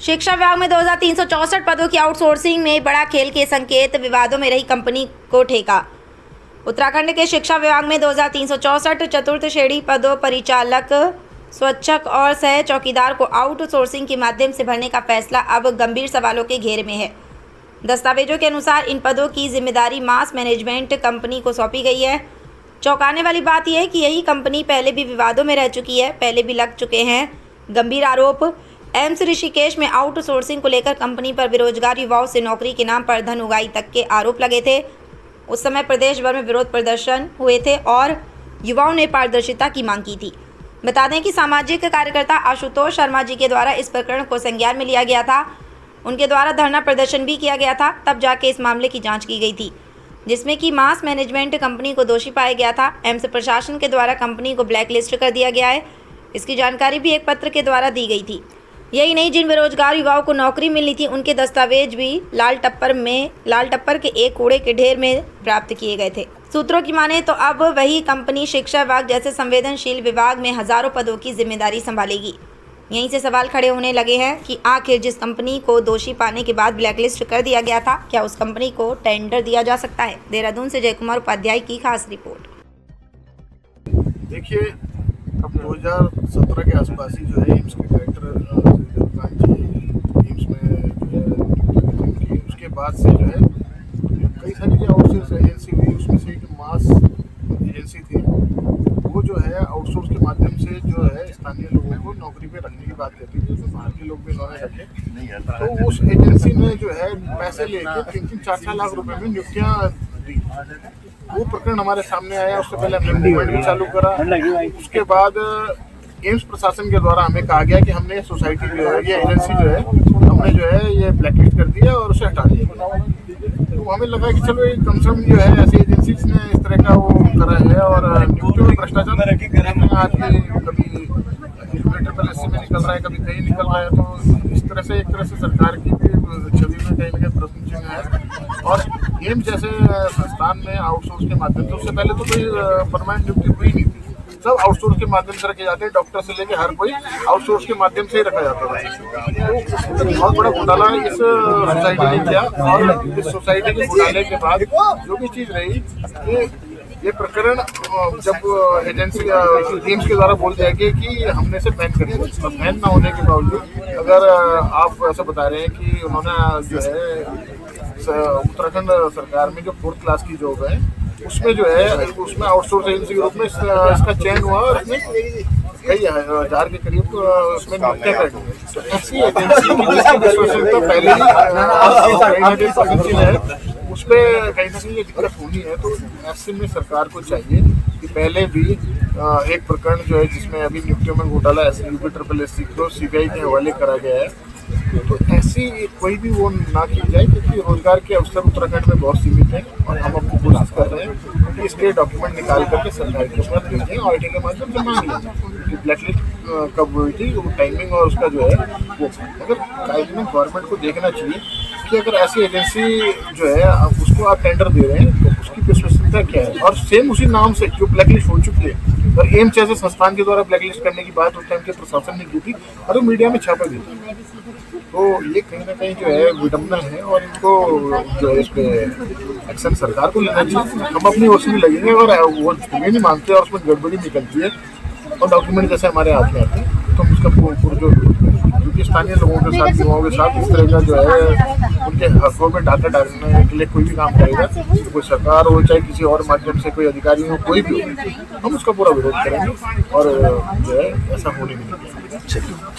शिक्षा विभाग में 2364 पदों की आउटसोर्सिंग में बड़ा खेल के संकेत, विवादों में रही कंपनी को ठेका। उत्तराखंड के शिक्षा विभाग में 2364 चतुर्थ श्रेणी पदों परिचालक, स्वच्छक और सह चौकीदार को आउटसोर्सिंग के माध्यम से भरने का फैसला अब गंभीर सवालों के घेरे में है। दस्तावेजों के अनुसार इन पदों की जिम्मेदारी मास मैनेजमेंट कंपनी को सौंपी गई है। चौंकाने वाली बात यह है कि यही कंपनी पहले भी विवादों में रह चुकी है, पहले भी लग चुके हैं गंभीर आरोप। एम्स ऋषिकेश में आउटसोर्सिंग को लेकर कंपनी पर बेरोजगार युवाओं से नौकरी के नाम पर धन उगाही तक के आरोप लगे थे। उस समय प्रदेश भर में विरोध प्रदर्शन हुए थे और युवाओं ने पारदर्शिता की मांग की थी। बता दें कि सामाजिक कार्यकर्ता आशुतोष शर्मा जी के द्वारा इस प्रकरण को संज्ञान में लिया गया था। उनके द्वारा धरना प्रदर्शन भी किया गया था, तब जाके इस मामले की जांच की गई थी, जिसमें कि मास मैनेजमेंट कंपनी को दोषी पाया गया था। एम्स प्रशासन के द्वारा कंपनी को ब्लैक लिस्ट कर दिया गया है। इसकी जानकारी भी एक पत्र के द्वारा दी गई थी। यही नहीं, जिन बेरोजगार युवाओं को नौकरी मिलनी थी उनके दस्तावेज भी लाल टप्पर के एक कूड़े के ढेर में प्राप्त किए गए थे। सूत्रों की माने तो अब वही कंपनी शिक्षा विभाग जैसे संवेदनशील विभाग में हजारों पदों की जिम्मेदारी संभालेगी। यहीं से सवाल खड़े होने लगे हैं कि आखिर जिस कंपनी को दोषी पाने के बाद ब्लैकलिस्ट कर दिया गया था, क्या उस कंपनी को टेंडर दिया जा सकता है? देहरादून से जयकुमार उपाध्याय की खास रिपोर्ट। देखिए, अब 2017 के आसपास ही जो है एम्स के डायरेक्टर एम्स में जो है उसके बाद से जो है कई सारी जो आउटसोर्स एजेंसी हुई, उसमें से एक मास एजेंसी थी, वो जो है आउटसोर्स के माध्यम से जो है स्थानीय लोगों को नौकरी पे रखने की बात करती थी, जो बाहर के लोग भी उन्होंने रखे। तो उस एजेंसी ने जो है पैसे लेके 3-4 लाख रुपए में नियुक्तियां दी। वो प्रकरण हमारे सामने आया। उससे पहले हमने मूवमेंट भी चालू करा। उसके बाद एम्स प्रशासन के द्वारा हमें कहा गया कि हमने सोसाइटी जो है, ये एजेंसी जो है, हमने जो है ये ब्लैकलिस्ट कर दिया और उसे हटा दिया। तो हमें लगा कि चलो एक कम से कम जो है ऐसी एजेंसी ने इस तरह का वो करा है और नियुक्तियों में भ्रष्टाचार आज भी कभी ट्रिपल एससी में निकल रहा है, कभी कहीं निकल रहा है। तो इस तरह से एक तरह से सरकार की भी छवि में कहीं ना कहीं प्रश्न चिन्ह है। और एम्स जैसे संस्थान में आउटसोर्स के माध्यम से, उससे पहले तो कोई परमानेंट नियुक्ति हुई नहीं थी, सब आउटसोर्स के माध्यम से रखे जाते हैं। डॉक्टर से लेके हर कोई आउटसोर्स के माध्यम से ही रखा जाता है। तो बहुत बड़ा घोटाला इस सोसाइटी ने किया और इस सोसाइटी के घोटाले के बाद जो भी चीज़ रही कि ये प्रकरण जब एजेंसी एम्स के द्वारा बोल दिया गया कि हमने इसे बैन कर दिया, बैन ना होने के बावजूद अगर आप ऐसा बता रहे हैं कि उन्होंने जो है उत्तराखंड सरकार में जो 4th क्लास की जॉब है उसमें जो है उसमें आउटसोर्स एजेंसी के रूप में इसका चयन हुआ और इसमें कई हजार के करीब उसमें नियुक्तियां कर दी। तो ऐसी एजेंसी जिसकी विश्वसनीयता पहले ही है, उस पर कहीं ना कहीं ये दिक्कत होनी है। तो ऐसे में सरकार को चाहिए कि पहले भी एक प्रकरण जो है जिसमें अभी नियुक्तियों में घोटाला SUP ट्रिपल एससी को CBI के हवाले करा गया है, तो ऐसी कोई भी वो ना की जाए, क्योंकि रोजगार के अवसर उत्तराखंड में बहुत सीमित हैं और हम अपनी कोशिश कर रहे हैं कि इसके डॉक्यूमेंट निकाल करके सरकार के साथ भेजें और IT के माध्यम से मांग लें कि ब्लैकलिस्ट कब हुई थी, वो टाइमिंग और उसका जो है वो अगर गवर्नमेंट को देखना चाहिए कि अगर ऐसी एजेंसी जो है उसको आप टेंडर दे रहे हैं तो उसकी विश्वसनीयता क्या है। और सेम उसी नाम से जो ब्लैकलिस्ट हो चुकी है और एम्स जैसे संस्थान के द्वारा ब्लैकलिस्ट करने की बात उस टाइम के प्रशासन ने की थी और वो मीडिया में छापा गई। तो ये कहीं ना कहीं जो है विडम्बना है और इनको जो है इस पर एक्शन सरकार को लेना चाहिए। हम अपनी ओर से भी लगेंगे और वो ये नहीं मानते और उसमें गड़बड़ी निकलती है और डॉक्यूमेंट जैसे हमारे हाथ में आते हैं तो हम उसका जो क्योंकि स्थानीय लोगों के साथ, युवाओं के साथ इस तरह का जो है उनके हकों में डाका डालने के लिए कोई भी काम करेगा, कोई सरकार हो चाहे किसी और माध्यम से कोई अधिकारी हो, कोई भी हो, हम उसका पूरा विरोध करेंगे और जो है ऐसा होने नहीं देंगे।